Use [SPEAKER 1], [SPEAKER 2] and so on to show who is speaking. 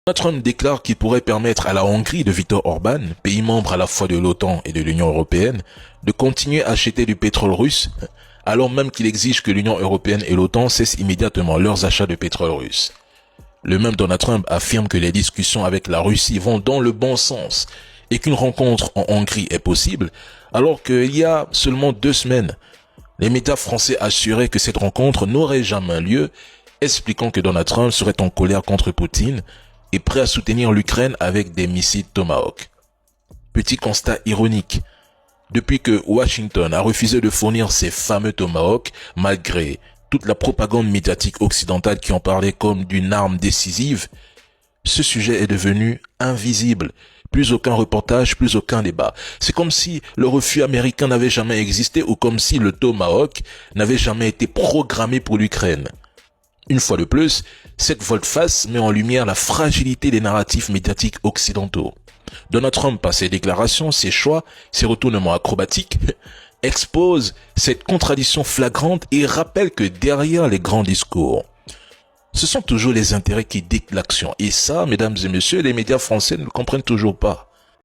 [SPEAKER 1] Donald Trump déclare qu'il pourrait permettre à la Hongrie de Viktor Orban, pays membre à la fois de l'OTAN et de l'Union européenne, de continuer à acheter du pétrole russe, alors même qu'il exige que l'Union européenne et l'OTAN cessent immédiatement leurs achats de pétrole russe. Le même Donald Trump affirme que les discussions avec la Russie vont dans le bon sens et qu'une rencontre en Hongrie est possible, alors qu'il y a seulement 2 semaines, les médias français assuraient que cette rencontre n'aurait jamais lieu, expliquant que Donald Trump serait en colère contre Poutine et prêt à soutenir l'Ukraine avec des missiles Tomahawk. Petit constat ironique. Depuis que Washington a refusé de fournir ces fameux Tomahawk, malgré toute la propagande médiatique occidentale qui en parlait comme d'une arme décisive, ce sujet est devenu invisible. Plus aucun reportage, plus aucun débat. C'est comme si le refus américain n'avait jamais existé ou comme si le Tomahawk n'avait jamais été programmé pour l'Ukraine. Une fois de plus, cette volte-face met en lumière la fragilité des narratifs médiatiques occidentaux. Donald Trump, par ses déclarations, ses choix, ses retournements acrobatiques, expose cette contradiction flagrante et rappelle que derrière les grands discours, ce sont toujours les intérêts qui dictent l'action. Et ça, mesdames et messieurs, les médias français ne le comprennent toujours pas.